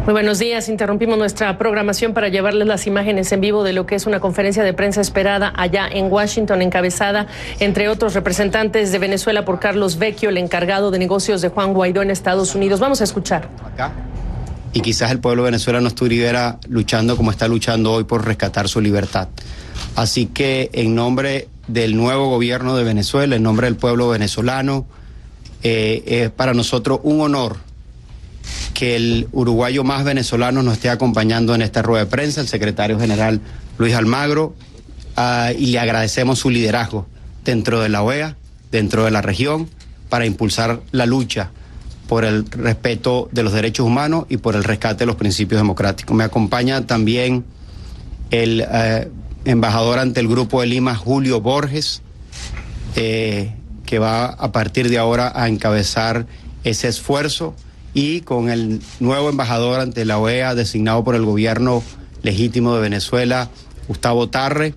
Muy buenos días. Interrumpimos nuestra programación para llevarles las imágenes en vivo de lo que es una conferencia de prensa esperada allá en Washington, encabezada, entre otros representantes de Venezuela, por Carlos Vecchio, el encargado de negocios de Juan Guaidó en Estados Unidos. Vamos a escuchar. Y quizás el pueblo venezolano no estuviera luchando como está luchando hoy por rescatar su libertad. Así que en nombre del nuevo gobierno de Venezuela, en nombre del pueblo venezolano, es para nosotros un honor que el uruguayo más venezolano nos esté acompañando en esta rueda de prensa, el secretario general Luis Almagro, y le agradecemos su liderazgo dentro de la OEA, dentro de la región, para impulsar la lucha por el respeto de los derechos humanos y por el rescate de los principios democráticos. Me acompaña también el embajador ante el Grupo de Lima, Julio Borges, que va a partir de ahora a encabezar ese esfuerzo, y con el nuevo embajador ante la OEA designado por el gobierno legítimo de Venezuela, Gustavo Tarre,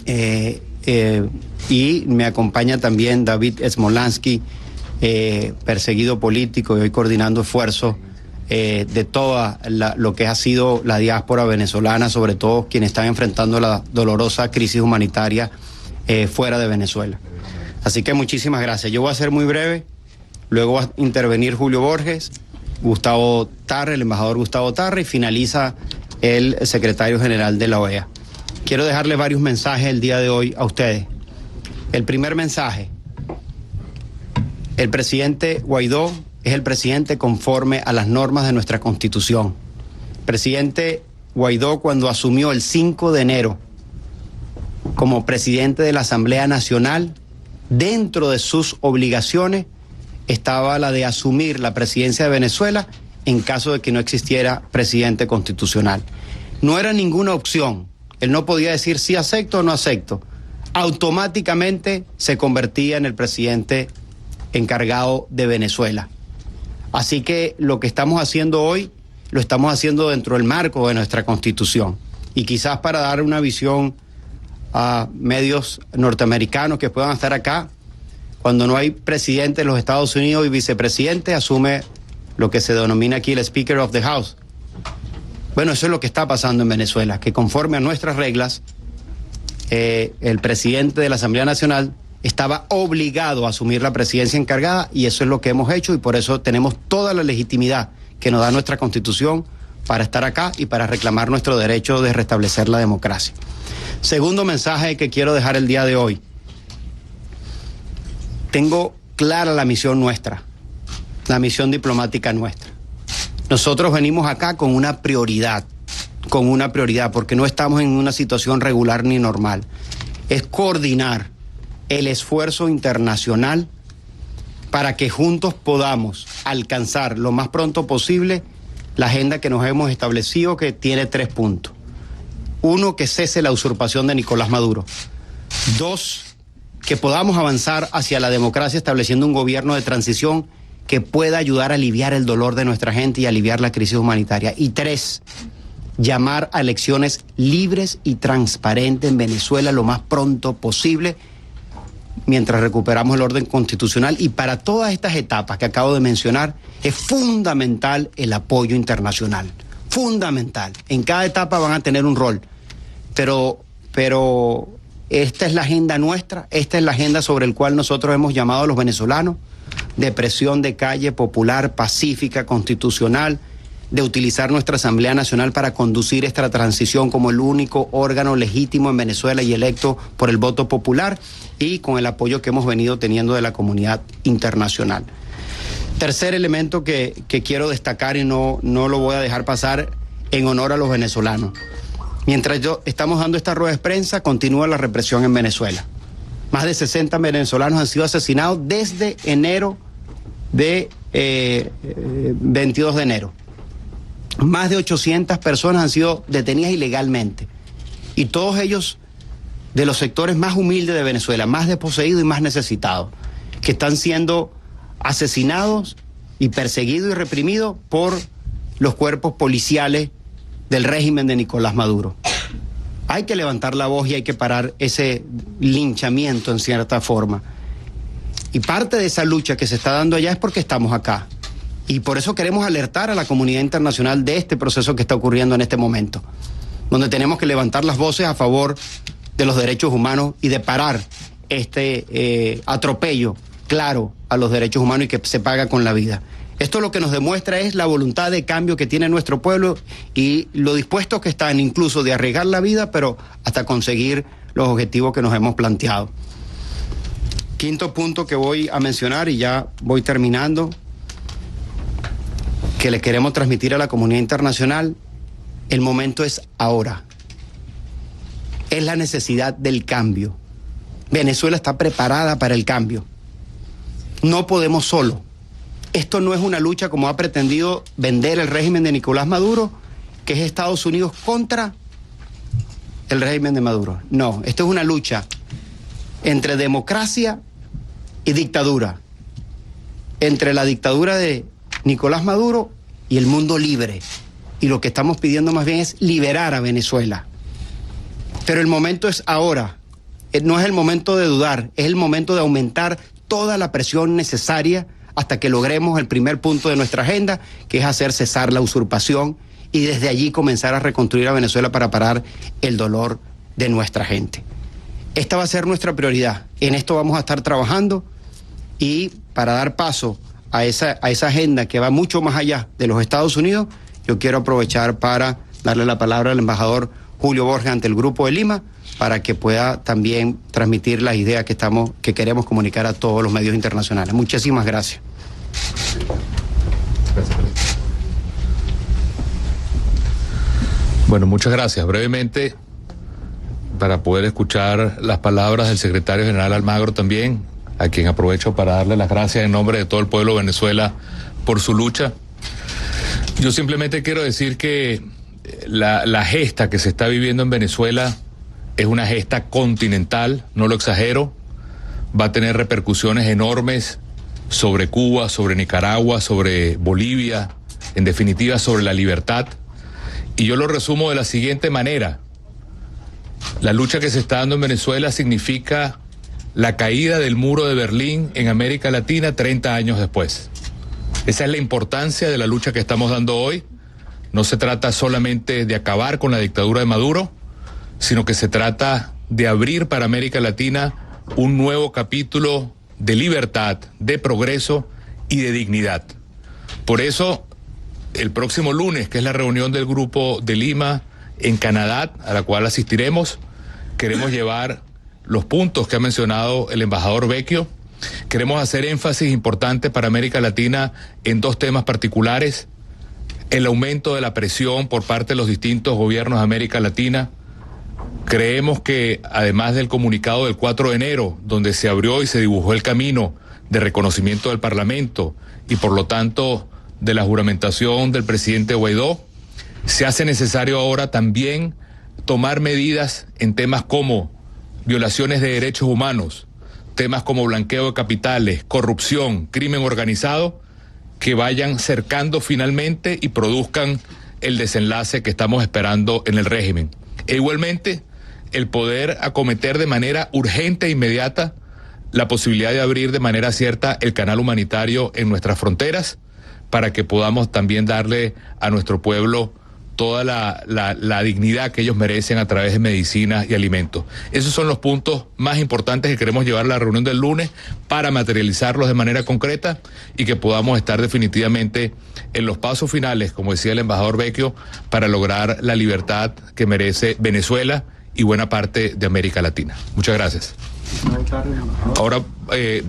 y me acompaña también David Smolansky, perseguido político y hoy coordinando esfuerzos de toda lo que ha sido la diáspora venezolana, sobre todo quienes están enfrentando la dolorosa crisis humanitaria fuera de Venezuela. Así que muchísimas gracias. Yo voy a ser muy breve. Luego va a intervenir Julio Borges, Gustavo Tarre, el embajador Gustavo Tarre, y finaliza el secretario general de la OEA. Quiero dejarles varios mensajes el día de hoy a ustedes. El primer mensaje: el presidente Guaidó es el presidente conforme a las normas de nuestra Constitución. El presidente Guaidó, cuando asumió el 5 de enero como presidente de la Asamblea Nacional, dentro de sus obligaciones estaba la de asumir la presidencia de Venezuela en caso de que no existiera presidente constitucional. No era ninguna opción. Él no podía decir sí acepto o no acepto. Automáticamente se convertía en el presidente encargado de Venezuela. Así que lo que estamos haciendo hoy, lo estamos haciendo dentro del marco de nuestra Constitución. Y quizás para dar una visión a medios norteamericanos que puedan estar acá, cuando no hay presidente de los Estados Unidos y vicepresidente, asume lo que se denomina aquí el Speaker of the House. Bueno, eso es lo que está pasando en Venezuela, que conforme a nuestras reglas, el presidente de la Asamblea Nacional estaba obligado a asumir la presidencia encargada, y eso es lo que hemos hecho, y por eso tenemos toda la legitimidad que nos da nuestra Constitución para estar acá y para reclamar nuestro derecho de restablecer la democracia. Segundo mensaje que quiero dejar el día de hoy. Tengo clara la misión nuestra, la misión diplomática nuestra. Nosotros venimos acá con una prioridad, porque no estamos en una situación regular ni normal. Es coordinar el esfuerzo internacional para que juntos podamos alcanzar lo más pronto posible la agenda que nos hemos establecido, que tiene 3 puntos. 1, que cese la usurpación de Nicolás Maduro. 2, que podamos avanzar hacia la democracia estableciendo un gobierno de transición que pueda ayudar a aliviar el dolor de nuestra gente y aliviar la crisis humanitaria. Y 3, llamar a elecciones libres y transparentes en Venezuela lo más pronto posible, mientras recuperamos el orden constitucional. Y para todas estas etapas que acabo de mencionar, es fundamental el apoyo internacional. Fundamental. En cada etapa van a tener un rol. Pero esta es la agenda nuestra, esta es la agenda sobre la cual nosotros hemos llamado a los venezolanos, de presión de calle, popular, pacífica, constitucional, de utilizar nuestra Asamblea Nacional para conducir esta transición como el único órgano legítimo en Venezuela y electo por el voto popular, y con el apoyo que hemos venido teniendo de la comunidad internacional. Tercer elemento que quiero destacar, y no lo voy a dejar pasar, en honor a los venezolanos. Mientras estamos dando esta rueda de prensa, continúa la represión en Venezuela. Más de 60 venezolanos han sido asesinados desde enero de 22 de enero. Más de 800 personas han sido detenidas ilegalmente. Y todos ellos de los sectores más humildes de Venezuela, más desposeídos y más necesitados, que están siendo asesinados y perseguidos y reprimidos por los cuerpos policiales del régimen de Nicolás Maduro. Hay que levantar la voz y hay que parar ese linchamiento en cierta forma. Y parte de esa lucha que se está dando allá es porque estamos acá. Y por eso queremos alertar a la comunidad internacional de este proceso que está ocurriendo en este momento, donde tenemos que levantar las voces a favor de los derechos humanos y de parar este atropello claro a los derechos humanos y que se paga con la vida. Esto lo que nos demuestra es la voluntad de cambio que tiene nuestro pueblo y lo dispuestos que están incluso de arriesgar la vida, pero hasta conseguir los objetivos que nos hemos planteado. Quinto punto que voy a mencionar y ya voy terminando, que le queremos transmitir a la comunidad internacional: el momento es ahora. Es la necesidad del cambio. Venezuela está preparada para el cambio. No podemos solo. Esto no es una lucha como ha pretendido vender el régimen de Nicolás Maduro, que es Estados Unidos contra el régimen de Maduro. No, esto es una lucha entre democracia y dictadura. Entre la dictadura de Nicolás Maduro y el mundo libre. Y lo que estamos pidiendo más bien es liberar a Venezuela. Pero el momento es ahora. No es el momento de dudar, es el momento de aumentar toda la presión necesaria hasta que logremos el primer punto de nuestra agenda, que es hacer cesar la usurpación y desde allí comenzar a reconstruir a Venezuela para parar el dolor de nuestra gente. Esta va a ser nuestra prioridad. En esto vamos a estar trabajando y para dar paso a esa agenda que va mucho más allá de los Estados Unidos, yo quiero aprovechar para darle la palabra al embajador Julio Borges ante el Grupo de Lima para que pueda también transmitir las ideas que queremos comunicar a todos los medios internacionales. Muchísimas gracias. Bueno, muchas gracias. Brevemente, para poder escuchar las palabras del secretario general Almagro también, a quien aprovecho para darle las gracias en nombre de todo el pueblo de Venezuela por su lucha. Yo simplemente quiero decir que la gesta que se está viviendo en Venezuela es una gesta continental, no lo exagero, va a tener repercusiones enormes sobre Cuba, sobre Nicaragua, sobre Bolivia, en definitiva sobre la libertad. Y yo lo resumo de la siguiente manera: la lucha que se está dando en Venezuela significa la caída del muro de Berlín en América Latina 30 años después. Esa es la importancia de la lucha que estamos dando hoy. No se trata solamente de acabar con la dictadura de Maduro, sino que se trata de abrir para América Latina un nuevo capítulo de libertad, de progreso y de dignidad. Por eso, el próximo lunes, que es la reunión del Grupo de Lima en Canadá, a la cual asistiremos, queremos llevar los puntos que ha mencionado el embajador Vecchio. Queremos hacer énfasis importante para América Latina en dos temas particulares: el aumento de la presión por parte de los distintos gobiernos de América Latina. Creemos que, además del comunicado del 4 de enero, donde se abrió y se dibujó el camino de reconocimiento del Parlamento y por lo tanto de la juramentación del presidente Guaidó, se hace necesario ahora también tomar medidas en temas como violaciones de derechos humanos, temas como blanqueo de capitales, corrupción, crimen organizado, que vayan cercando finalmente y produzcan el desenlace que estamos esperando en el régimen. E igualmente, el poder acometer de manera urgente e inmediata la posibilidad de abrir de manera cierta el canal humanitario en nuestras fronteras para que podamos también darle a nuestro pueblo toda la dignidad que ellos merecen a través de medicinas y alimentos. Esos son los puntos más importantes que queremos llevar a la reunión del lunes para materializarlos de manera concreta y que podamos estar definitivamente en los pasos finales, como decía el embajador Vecchio, para lograr la libertad que merece Venezuela y buena parte de América Latina. Muchas gracias. Ahora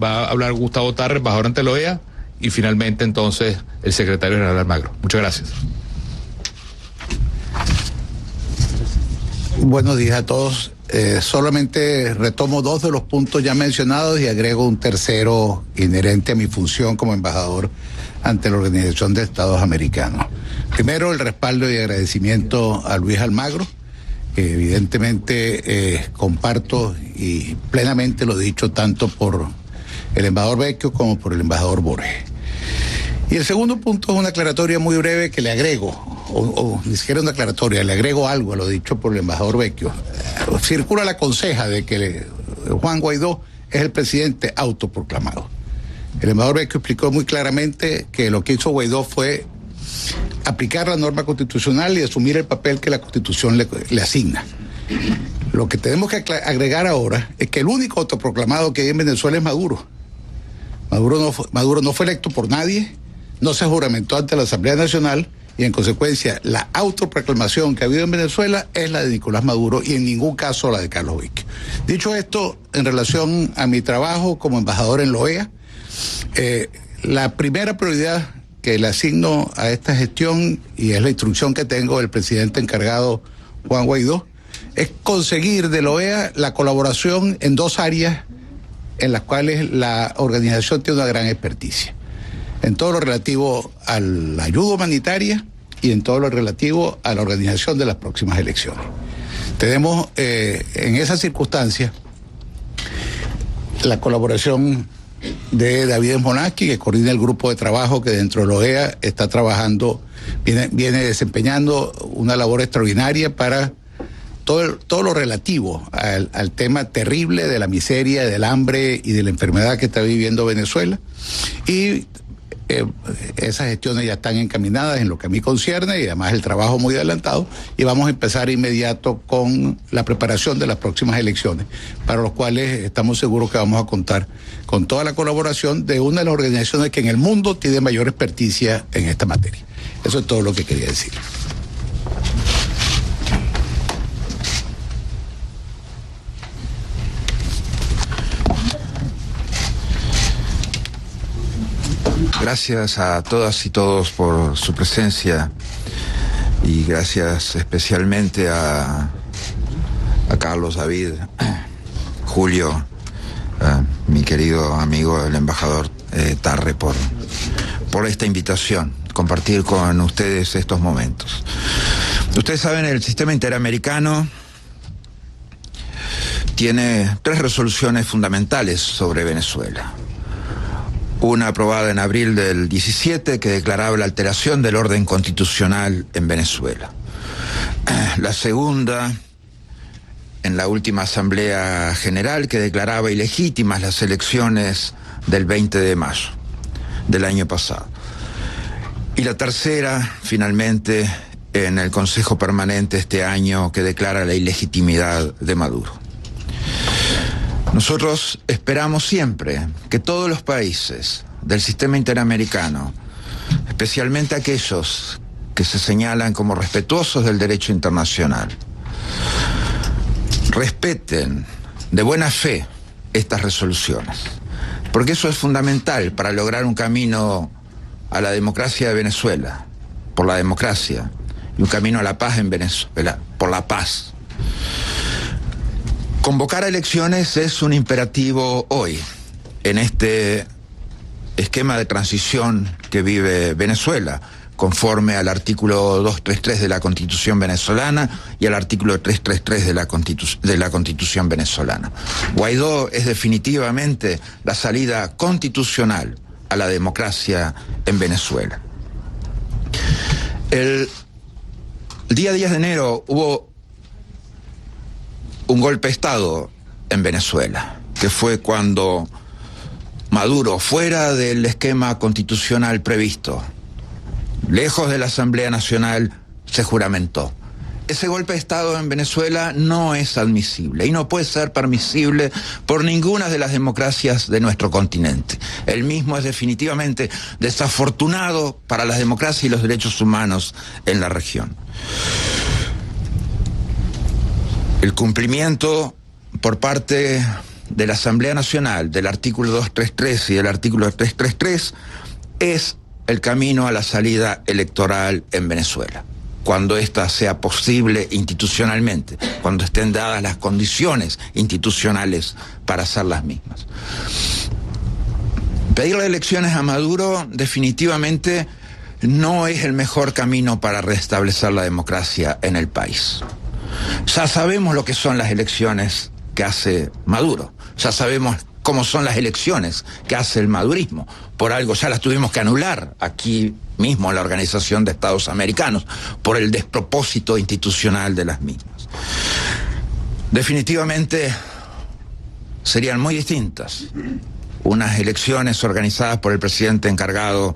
va a hablar Gustavo Tarre, embajador ante la OEA, y finalmente entonces el secretario general Almagro. Muchas gracias. Buenos días a todos. Solamente retomo dos de los puntos ya mencionados y agrego un tercero inherente a mi función como embajador ante la Organización de Estados Americanos. Primero, el respaldo y agradecimiento a Luis Almagro, que evidentemente comparto y plenamente lo dicho tanto por el embajador Vecchio como por el embajador Borges. Y el segundo punto es una aclaratoria muy breve que le agrego, o ni siquiera una aclaratoria, le agrego algo a lo dicho por el embajador Vecchio. Circula la conseja de que Juan Guaidó es el presidente autoproclamado. El embajador Vecchio explicó muy claramente que lo que hizo Guaidó fue aplicar la norma constitucional y asumir el papel que la Constitución le asigna. Lo que tenemos que agregar ahora es que el único autoproclamado que hay en Venezuela es Maduro. Maduro no fue electo por nadie, no se juramentó ante la Asamblea Nacional y en consecuencia la autoproclamación que ha habido en Venezuela es la de Nicolás Maduro y en ningún caso la de Carlos Vecchio. Dicho esto, en relación a mi trabajo como embajador en la OEA, la primera prioridad que le asigno a esta gestión, y es la instrucción que tengo del presidente encargado Juan Guaidó, es conseguir de la OEA la colaboración en dos áreas en las cuales la organización tiene una gran experticia. En todo lo relativo a la ayuda humanitaria y en todo lo relativo a la organización de las próximas elecciones. Tenemos en esas circunstancias la colaboración de David Smolansky, que coordina el grupo de trabajo que dentro de la OEA está trabajando, viene desempeñando una labor extraordinaria para todo lo relativo al tema terrible de la miseria, del hambre y de la enfermedad que está viviendo Venezuela. Y esas gestiones ya están encaminadas en lo que a mí concierne y además el trabajo muy adelantado, y vamos a empezar inmediato con la preparación de las próximas elecciones, para los cuales estamos seguros que vamos a contar con toda la colaboración de una de las organizaciones que en el mundo tiene mayor experticia en esta materia. Eso es todo lo que quería decir. Gracias a todas y todos por su presencia y gracias especialmente a Carlos, David, Julio, mi querido amigo el embajador Tarre por esta invitación, compartir con ustedes estos momentos. Ustedes saben, el sistema interamericano tiene 3 resoluciones fundamentales sobre Venezuela. Una aprobada en abril del 17 que declaraba la alteración del orden constitucional en Venezuela. La segunda en la última Asamblea General que declaraba ilegítimas las elecciones del 20 de mayo del año pasado. Y la tercera, finalmente, en el Consejo Permanente este año que declara la ilegitimidad de Maduro. Nosotros esperamos siempre que todos los países del sistema interamericano, especialmente aquellos que se señalan como respetuosos del derecho internacional, respeten de buena fe estas resoluciones, porque eso es fundamental para lograr un camino a la democracia de Venezuela, por la democracia, y un camino a la paz en Venezuela, por la paz. Convocar a elecciones es un imperativo hoy, en este esquema de transición que vive Venezuela, conforme al artículo 233 de la Constitución venezolana y al artículo 333 de la Constitución venezolana. Guaidó es definitivamente la salida constitucional a la democracia en Venezuela. El día 10 de enero hubo un golpe de Estado en Venezuela, que fue cuando Maduro, fuera del esquema constitucional previsto, lejos de la Asamblea Nacional, se juramentó. Ese golpe de Estado en Venezuela no es admisible y no puede ser permisible por ninguna de las democracias de nuestro continente. El mismo es definitivamente desafortunado para las democracias y los derechos humanos en la región. El cumplimiento por parte de la Asamblea Nacional del artículo 233 y del artículo 333 es el camino a la salida electoral en Venezuela, cuando ésta sea posible institucionalmente, cuando estén dadas las condiciones institucionales para hacer las mismas. Pedirle elecciones a Maduro definitivamente no es el mejor camino para restablecer la democracia en el país. Ya sabemos lo que son las elecciones que hace Maduro, ya sabemos cómo son las elecciones que hace el madurismo. Por algo ya las tuvimos que anular aquí mismo en la Organización de Estados Americanos, por el despropósito institucional de las mismas. Definitivamente serían muy distintas unas elecciones organizadas por el presidente encargado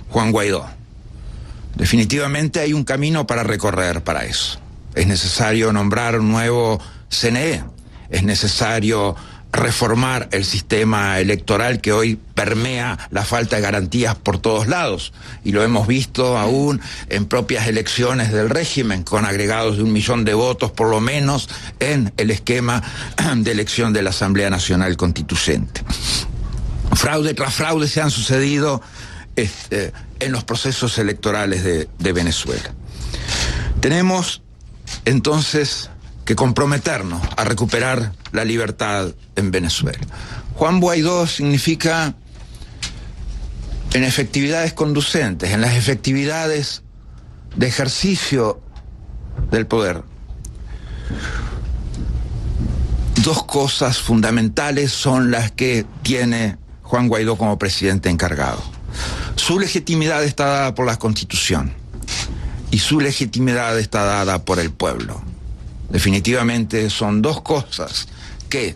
Juan Guaidó. Definitivamente hay un camino para recorrer para eso. Es necesario nombrar un nuevo CNE, es necesario reformar el sistema electoral que hoy permea la falta de garantías por todos lados, y lo hemos visto aún en propias elecciones del régimen, con agregados de 1 millón de votos por lo menos en el esquema de elección de la Asamblea Nacional Constituyente. Fraude tras fraude se han sucedido en los procesos electorales de Venezuela. Tenemos entonces que comprometernos a recuperar la libertad en Venezuela. Juan Guaidó significa en efectividades conducentes, en las efectividades de ejercicio del poder. Dos cosas fundamentales son las que tiene Juan Guaidó como presidente encargado. Su legitimidad está dada por la Constitución y su legitimidad está dada por el pueblo. Definitivamente son dos cosas que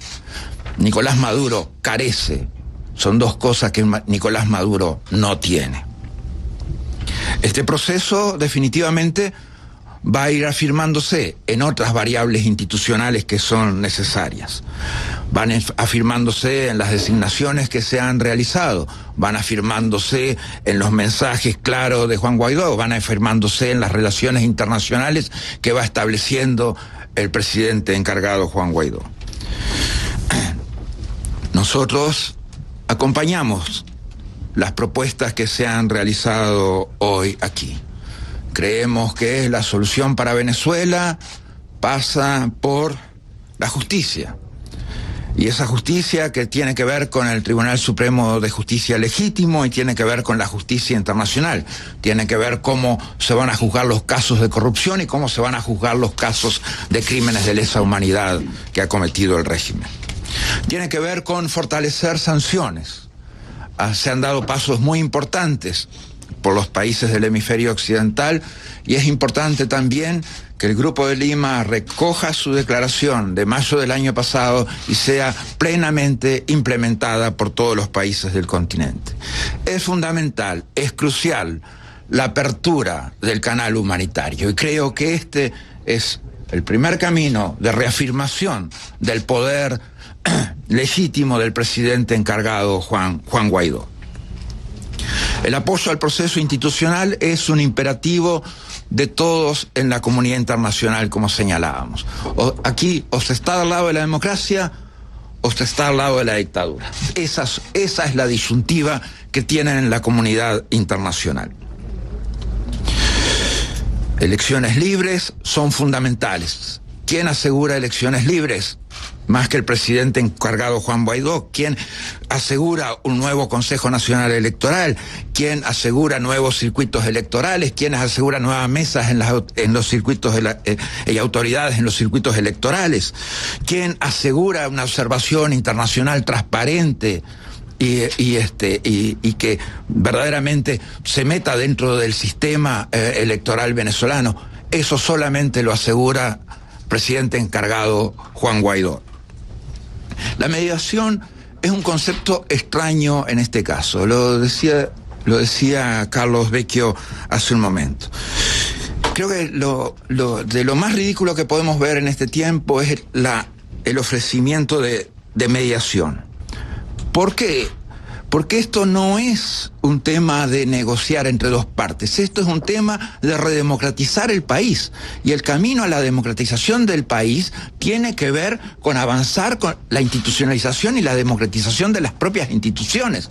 Nicolás Maduro carece, son dos cosas que Nicolás Maduro no tiene. Este proceso definitivamente va a ir afirmándose en otras variables institucionales que son necesarias. Van afirmándose en las designaciones que se han realizado, van afirmándose en los mensajes claros de Juan Guaidó, van afirmándose en las relaciones internacionales que va estableciendo el presidente encargado Juan Guaidó. Nosotros acompañamos las propuestas que se han realizado hoy aquí. Creemos que la solución para Venezuela pasa por la justicia. Y esa justicia que tiene que ver con el Tribunal Supremo de Justicia legítimo y tiene que ver con la justicia internacional. Tiene que ver cómo se van a juzgar los casos de corrupción y cómo se van a juzgar los casos de crímenes de lesa humanidad que ha cometido el régimen. Tiene que ver con fortalecer sanciones. Se han dado pasos muy importantes por los países del hemisferio occidental y es importante también que el Grupo de Lima recoja su declaración de mayo del año pasado y sea plenamente implementada por todos los países del continente. Es fundamental, es crucial la apertura del canal humanitario y creo que este es el primer camino de reafirmación del poder legítimo del presidente encargado Juan Guaidó. El apoyo al proceso institucional es un imperativo de todos en la comunidad internacional, como señalábamos. Aquí o se está al lado de la democracia o se está al lado de la dictadura. Esa es la disyuntiva que tienen en la comunidad internacional. Elecciones libres son fundamentales. ¿Quién asegura elecciones libres? Más que el presidente encargado Juan Guaidó. ¿Quién asegura un nuevo Consejo Nacional Electoral? ¿Quién asegura nuevos circuitos electorales? ¿Quién asegura nuevas mesas en los circuitos y autoridades en los circuitos electorales? ¿Quién asegura una observación internacional transparente y que verdaderamente se meta dentro del sistema electoral venezolano? Eso solamente lo asegura el presidente encargado Juan Guaidó. La mediación es un concepto extraño en este caso, lo decía Carlos Vecchio hace un momento. Creo que de lo más ridículo que podemos ver en este tiempo es el ofrecimiento de mediación. ¿Por qué? Porque esto no es un tema de negociar entre dos partes, esto es un tema de redemocratizar el país. Y el camino a la democratización del país tiene que ver con avanzar con la institucionalización y la democratización de las propias instituciones.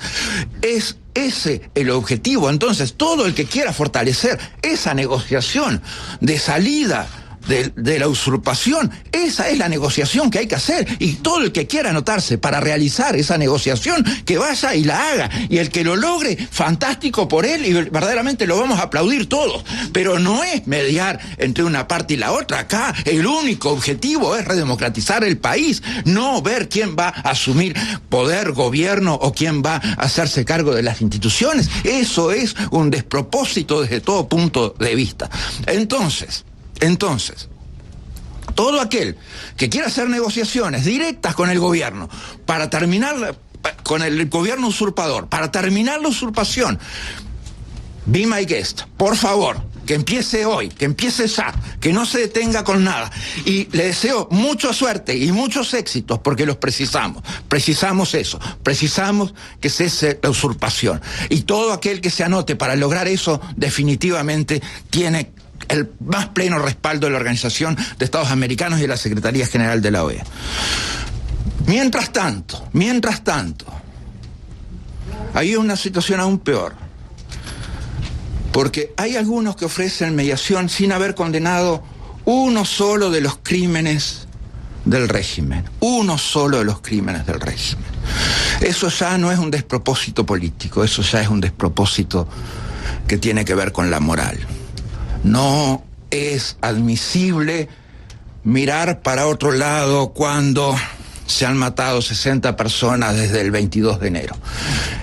Es ese el objetivo. Entonces, todo el que quiera fortalecer esa negociación de salida de la usurpación, esa es la negociación que hay que hacer, y todo el que quiera anotarse para realizar esa negociación, que vaya y la haga, y el que lo logre, fantástico por él, y verdaderamente lo vamos a aplaudir todos, pero no es mediar entre una parte y la otra. Acá el único objetivo es redemocratizar el país, no ver quién va a asumir poder, gobierno, o quién va a hacerse cargo de las instituciones. Eso es un despropósito desde todo punto de vista. Entonces, todo aquel que quiera hacer negociaciones directas con el gobierno para terminar con el gobierno usurpador, para terminar la usurpación. Be my guest, por favor, que empiece hoy, que empiece ya, que no se detenga con nada. Y le deseo mucha suerte y muchos éxitos, porque los precisamos. Precisamos eso, precisamos que cese la usurpación. Y todo aquel que se anote para lograr eso, definitivamente tiene el más pleno respaldo de la Organización de Estados Americanos y de la Secretaría General de la OEA. Mientras tanto, hay una situación aún peor. Porque hay algunos que ofrecen mediación sin haber condenado uno solo de los crímenes del régimen. Uno solo de los crímenes del régimen. Eso ya no es un despropósito político, eso ya es un despropósito que tiene que ver con la moral. No es admisible mirar para otro lado cuando se han matado 60 personas desde el 22 de enero.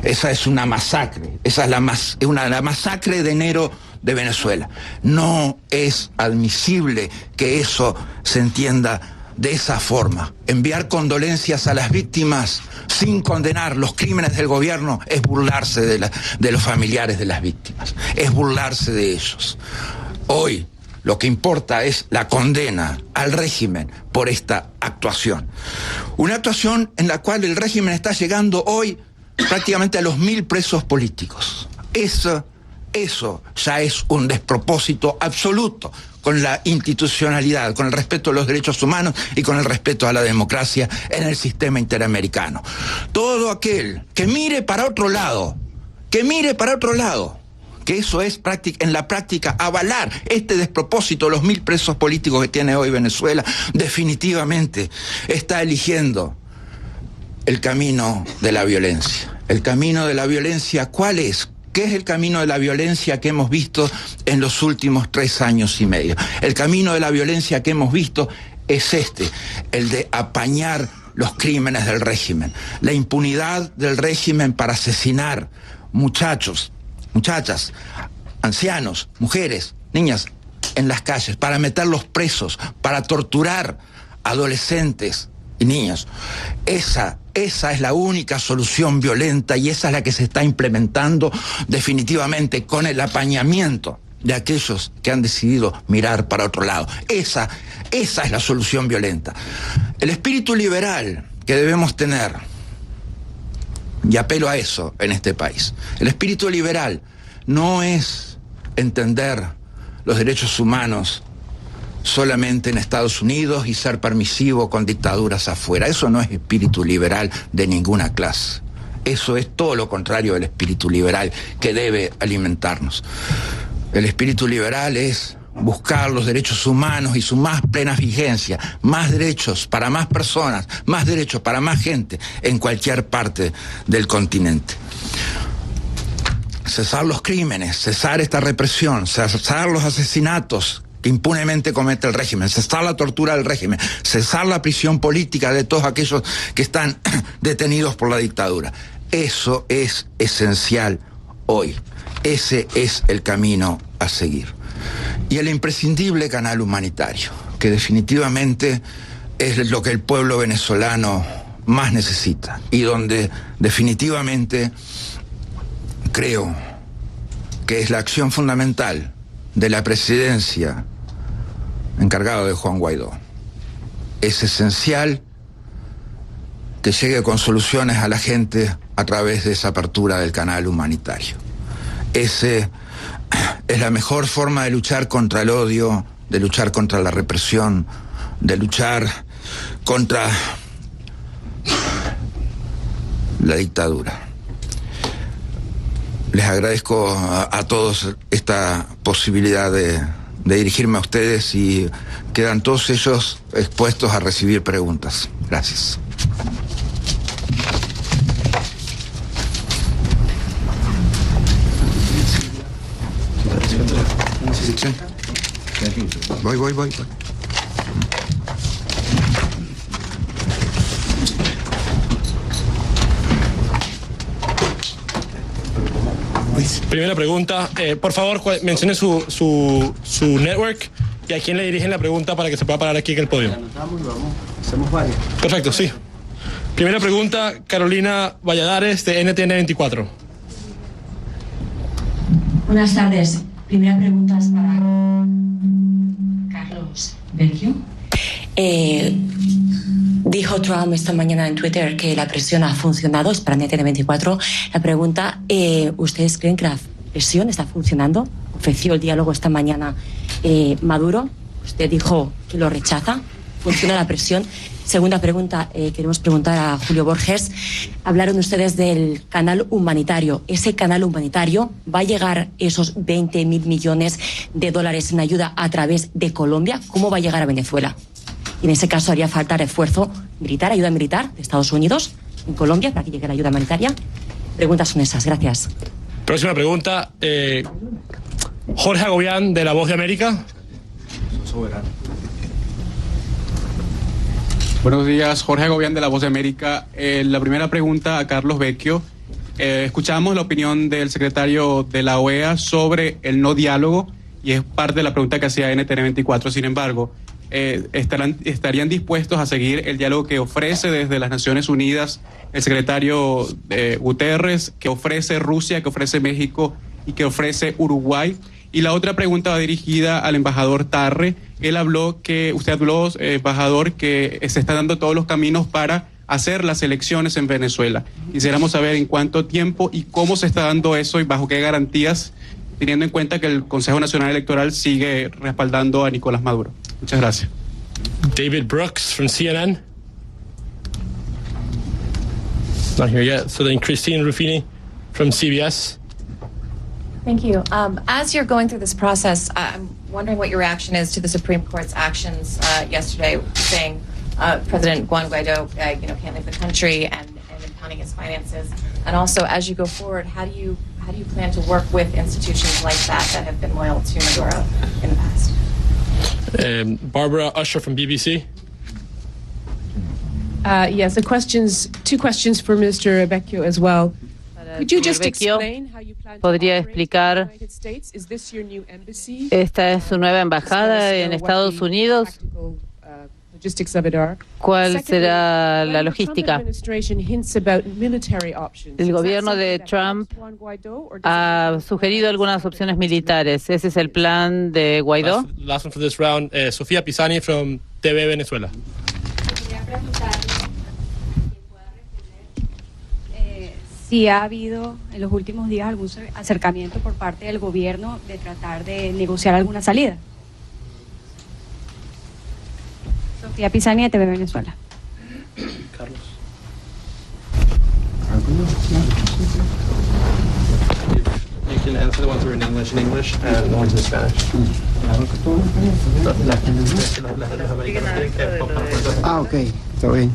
Esa es una masacre, esa es la masacre de enero de Venezuela. No es admisible que eso se entienda de esa forma. Enviar condolencias a las víctimas sin condenar los crímenes del gobierno es burlarse de los familiares de las víctimas, es burlarse de ellos. Hoy lo que importa es la condena al régimen por esta actuación. Una actuación en la cual el régimen está llegando hoy prácticamente a los 1000 presos políticos. Eso ya es un despropósito absoluto con la institucionalidad, con el respeto a los derechos humanos y con el respeto a la democracia en el sistema interamericano. Todo aquel que mire para otro lado, que eso es en la práctica avalar este despropósito, los 1000 presos políticos que tiene hoy Venezuela, definitivamente está eligiendo el camino de la violencia. El camino de la violencia, ¿cuál es? ¿Qué es el camino de la violencia que hemos visto en los últimos 3 años y medio? El camino de la violencia que hemos visto es el de apañar los crímenes del régimen, la impunidad del régimen para asesinar muchachos, muchachas, ancianos, mujeres, niñas en las calles, para meterlos presos, para torturar adolescentes y niños. Esa es la única solución violenta y esa es la que se está implementando definitivamente con el apañamiento de aquellos que han decidido mirar para otro lado. Esa es la solución violenta. El espíritu liberal que debemos tener, y apelo a eso en este país, el espíritu liberal no es entender los derechos humanos solamente en Estados Unidos y ser permisivo con dictaduras afuera. Eso no es espíritu liberal de ninguna clase. Eso es todo lo contrario del espíritu liberal que debe alimentarnos. El espíritu liberal es buscar los derechos humanos y su más plena vigencia, más derechos para más personas, más derechos para más gente en cualquier parte del continente. Cesar los crímenes, cesar esta represión, cesar los asesinatos que impunemente comete el régimen, cesar la tortura del régimen, cesar la prisión política de todos aquellos que están detenidos por la dictadura. Eso es esencial hoy. Ese es el camino a seguir. Y el imprescindible canal humanitario, que definitivamente es lo que el pueblo venezolano más necesita y donde definitivamente creo que es la acción fundamental de la presidencia encargada de Juan Guaidó. Es esencial que llegue con soluciones a la gente a través de esa apertura del canal humanitario. Ese es la mejor forma de luchar contra el odio, de luchar contra la represión, de luchar contra la dictadura. Les agradezco a todos esta posibilidad de dirigirme a ustedes y quedan todos ellos expuestos a recibir preguntas. Gracias. Sí. Voy. Primera pregunta, por favor, mencione su network y a quién le dirigen la pregunta para que se pueda parar aquí en el podio. Hacemos varias. Perfecto, sí. Primera pregunta, Carolina Valladares, de NTN 24. Buenas tardes. Primera pregunta es para Carlos Vecchio. Dijo Trump esta mañana en Twitter que la presión ha funcionado, es para NTN 24. La pregunta, ¿ustedes creen que la presión está funcionando? Ofreció el diálogo esta mañana Maduro. Usted dijo que lo rechaza. ¿Funciona la presión? Segunda pregunta, queremos preguntar a Julio Borges. Hablaron ustedes del canal humanitario. ¿Ese canal humanitario va a llegar esos 20.000 millones de dólares en ayuda a través de Colombia? ¿Cómo va a llegar a Venezuela? Y en ese caso haría falta refuerzo militar, ayuda militar de Estados Unidos en Colombia para que llegue la ayuda humanitaria. Preguntas son esas. Gracias. Próxima pregunta, Jorge Agobián, de La Voz de América. Buenos días, Jorge Agobián de La Voz de América. La primera pregunta a Carlos Vecchio. Escuchamos la opinión del secretario de la OEA sobre el no diálogo y es parte de la pregunta que hacía NTN 24. Sin embargo, ¿estarían dispuestos a seguir el diálogo que ofrece desde las Naciones Unidas el secretario Guterres, que ofrece Rusia, que ofrece México y que ofrece Uruguay? Y la otra pregunta va dirigida al embajador Tarre. Usted habló, embajador, que se están dando todos los caminos para hacer las elecciones en Venezuela. Quisiéramos saber en cuánto tiempo y cómo se está dando eso y bajo qué garantías, teniendo en cuenta que el Consejo Nacional Electoral sigue respaldando a Nicolás Maduro. Muchas gracias. David Brooks from CNN. Not here yet. So then Christine Ruffini from CBS. Thank you. As you're going through this process, I'm wondering what your reaction is to the Supreme Court's actions yesterday, saying President Juan Guaido, can't leave the country and impounding his finances. And also, as you go forward, how do you plan to work with institutions like that have been loyal to Maduro in the past? Barbara Usher from BBC. Yes, two questions for Mr. Vecchio as well. Could you just explain how you plan to ¿Podría operate explicar? in the United States? Is this your new embassy? Esta es su nueva embajada en Estados Unidos. Logistics of it are. ¿Cuál será la When the Trump logística? administration hints about military options, El is that gobierno de something that Trump helps Juan Guaidó, or does it ha help sugerido algunas opciones militares. ¿Ese es el plan de Guaidó? Last one for this round, Sofía Pisani from TV Venezuela. Si ha habido en los últimos días algún acercamiento por parte del gobierno de tratar de negociar alguna salida. Sofía Pisani, de TV Venezuela. Carlos. You can answer the ones that are in English and the ones in Spanish. Ok, está bien.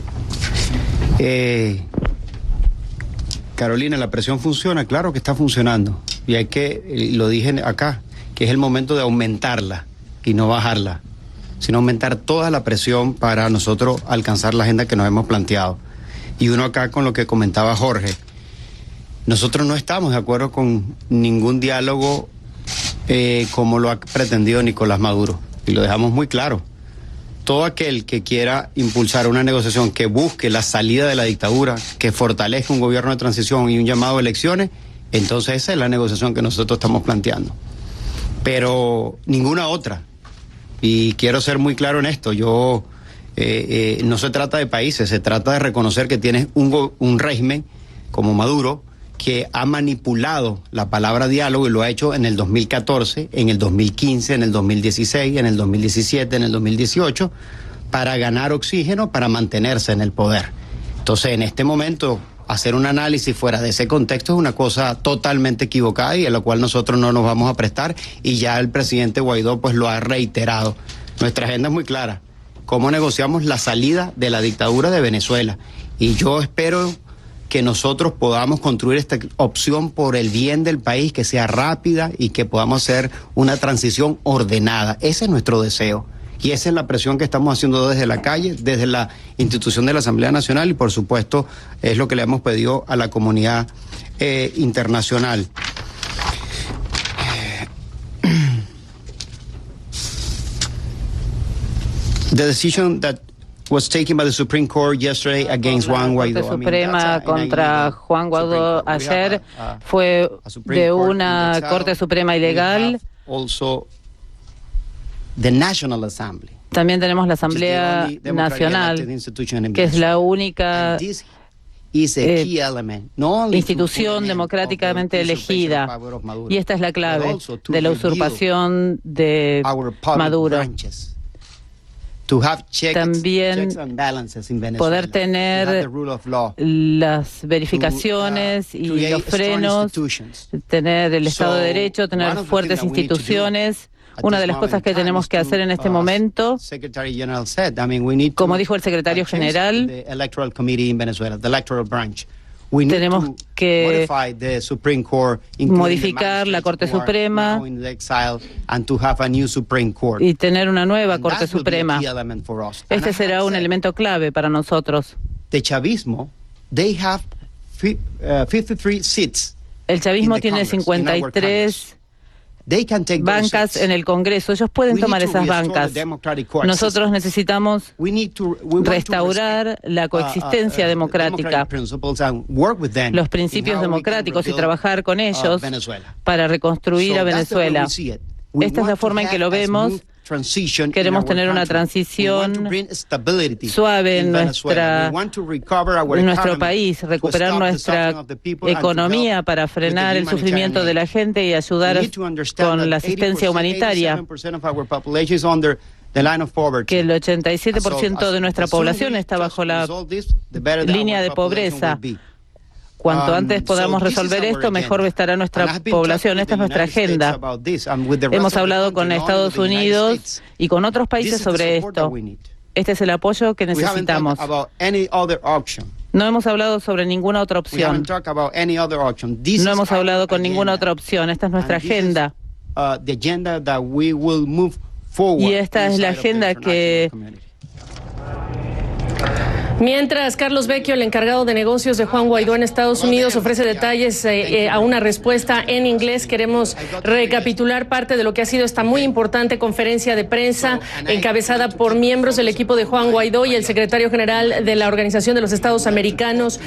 Carolina, ¿la presión funciona? Claro que está funcionando. Y hay que, lo dije acá, que es el momento de aumentarla y no bajarla, sino aumentar toda la presión para nosotros alcanzar la agenda que nos hemos planteado. Y uno acá con lo que comentaba Jorge, nosotros no estamos de acuerdo con ningún diálogo como lo ha pretendido Nicolás Maduro. Y lo dejamos muy claro. Todo aquel que quiera impulsar una negociación que busque la salida de la dictadura, que fortalezca un gobierno de transición y un llamado a elecciones, entonces esa es la negociación que nosotros estamos planteando. Pero ninguna otra. Y quiero ser muy claro en esto. No se trata de países, se trata de reconocer que tienes un régimen como Maduro que ha manipulado la palabra diálogo y lo ha hecho en el 2014, en el 2015, en el 2016, en el 2017, en el 2018, para ganar oxígeno, para mantenerse en el poder. Entonces, en este momento, hacer un análisis fuera de ese contexto es una cosa totalmente equivocada y a la cual nosotros no nos vamos a prestar, y ya el presidente Guaidó pues lo ha reiterado. Nuestra agenda es muy clara: cómo negociamos la salida de la dictadura de Venezuela, y yo espero que nosotros podamos construir esta opción por el bien del país, que sea rápida y que podamos hacer una transición ordenada. Ese es nuestro deseo y esa es la presión que estamos haciendo desde la calle, desde la institución de la Asamblea Nacional, y por supuesto es lo que le hemos pedido a la comunidad internacional. The decision that was taken by the Supreme Court yesterday against Juan Guaidó. La Corte Suprema contra Juan Guaidó ayer fue de una Corte Suprema ilegal. Also, the National Assembly. También tenemos la Asamblea Nacional, que es la única institución democráticamente elegida. Y esta es la clave de la usurpación de Maduro. También poder tener las verificaciones y los frenos, tener el Estado de Derecho, tener fuertes instituciones. Una de las cosas que tenemos que hacer en este momento, como dijo el secretario general, tenemos que modificar la Corte Suprema y tener una nueva Corte Suprema. Este será un elemento clave para nosotros. El chavismo tiene 53 bancas en el Congreso. Ellos pueden tomar esas bancas. Nosotros necesitamos restaurar la coexistencia democrática, los principios democráticos y trabajar con ellos para reconstruir a Venezuela. Esta es la forma en que lo vemos. Queremos tener una transición suave en nuestro país, recuperar nuestra economía para frenar el sufrimiento de la gente y ayudar con la asistencia humanitaria. Que el 87% de nuestra población está bajo la línea de pobreza. Cuanto antes podamos resolver esto, mejor estará nuestra población. Esta es nuestra agenda. Hemos hablado con Estados Unidos y con otros países sobre esto. Este es el apoyo que necesitamos. No hemos hablado sobre ninguna otra opción. No hemos hablado con ninguna otra opción. Esta es nuestra agenda. Y esta es la agenda que... Mientras, Carlos Vecchio, el encargado de negocios de Juan Guaidó en Estados Unidos, ofrece detalles a una respuesta en inglés. Queremos recapitular parte de lo que ha sido esta muy importante conferencia de prensa encabezada por miembros del equipo de Juan Guaidó y el secretario general de la Organización de los Estados Americanos,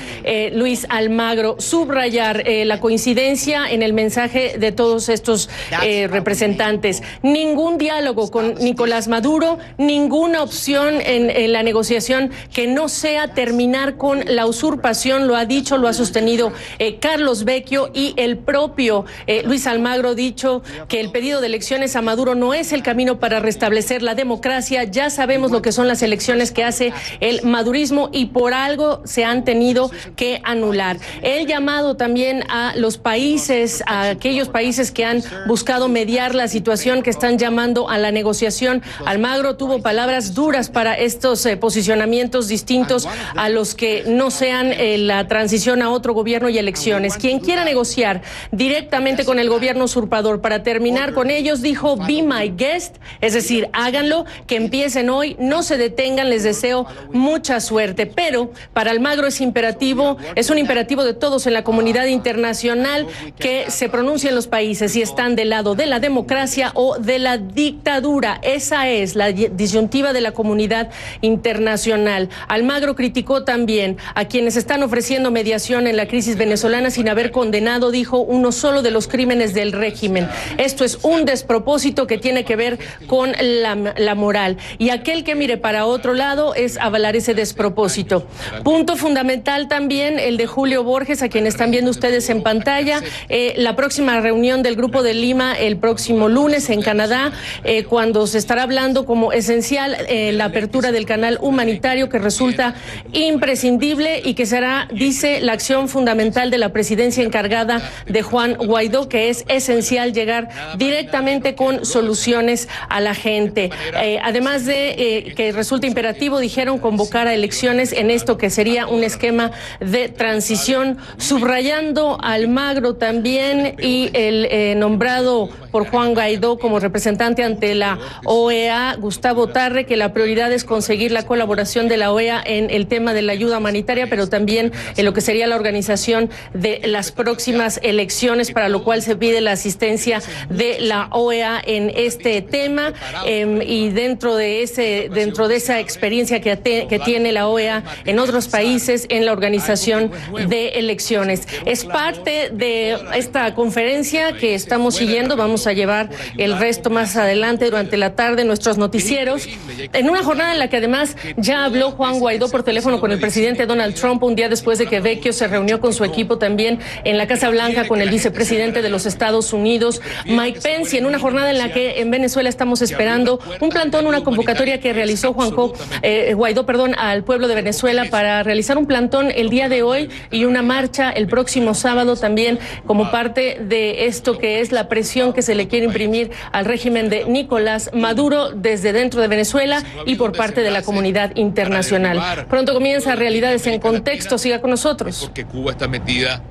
Luis Almagro. Subrayar la coincidencia en el mensaje de todos estos representantes. Ningún diálogo con Nicolás Maduro, ninguna opción en la negociación que no sea terminar con la usurpación, lo ha dicho, lo ha sostenido Carlos Vecchio, y el propio Luis Almagro ha dicho que el pedido de elecciones a Maduro no es el camino para restablecer la democracia. Ya sabemos lo que son las elecciones que hace el madurismo y por algo se han tenido que anular. El llamado también a los países, a aquellos países que han buscado mediar la situación, que están llamando a la negociación. Almagro tuvo palabras duras para estos posicionamientos distintos a los que no sean la transición a otro gobierno y elecciones. Quien quiera negociar directamente con el gobierno usurpador para terminar con ellos, dijo, be my guest, es decir, háganlo, que empiecen hoy, no se detengan, les deseo mucha suerte. Pero para Almagro es un imperativo de todos en la comunidad internacional que se pronuncien los países si están del lado de la democracia o de la dictadura. Esa es la disyuntiva de la comunidad internacional. Almagro criticó también a quienes están ofreciendo mediación en la crisis venezolana sin haber condenado, dijo, uno solo de los crímenes del régimen. Esto es un despropósito que tiene que ver con la moral. Y aquel que mire para otro lado es avalar ese despropósito. Punto fundamental también el de Julio Borges, a quien están viendo ustedes en pantalla. La próxima reunión del Grupo de Lima el próximo lunes en Canadá, cuando se estará hablando como esencial la apertura del canal humanitario, que resulta imprescindible y que será, dice, la acción fundamental de la presidencia encargada de Juan Guaidó, que es esencial llegar directamente con soluciones a la gente. Además de que resulta imperativo, dijeron, convocar a elecciones en esto que sería un esquema de transición, subrayando a Almagro también y el nombrado por Juan Guaidó como representante ante la OEA, Gustavo Tarre, que la prioridad es conseguir la colaboración de la OEA en el tema de la ayuda humanitaria, pero también en lo que sería la organización de las próximas elecciones, para lo cual se pide la asistencia de la OEA en este tema, y dentro de esa experiencia que tiene la OEA en otros países en la organización de elecciones. Es parte de esta conferencia que estamos siguiendo. Vamos a llevar el resto más adelante durante la tarde en nuestros noticieros, en una jornada en la que además ya habló Juan Guaidó por teléfono con el presidente Donald Trump un día después de que Vecchio se reunió con su equipo también en la Casa Blanca con el vicepresidente de los Estados Unidos, Mike Pence, y en una jornada en la que en Venezuela estamos esperando un plantón, una convocatoria que realizó Guaidó al pueblo de Venezuela para realizar un plantón el día de hoy y una marcha el próximo sábado también, como parte de esto que es la presión que se le quiere imprimir al régimen de Nicolás Maduro desde dentro de Venezuela y por parte de la comunidad internacional. Pronto comienza Realidades en Contexto. Siga con nosotros. Porque Cuba está metida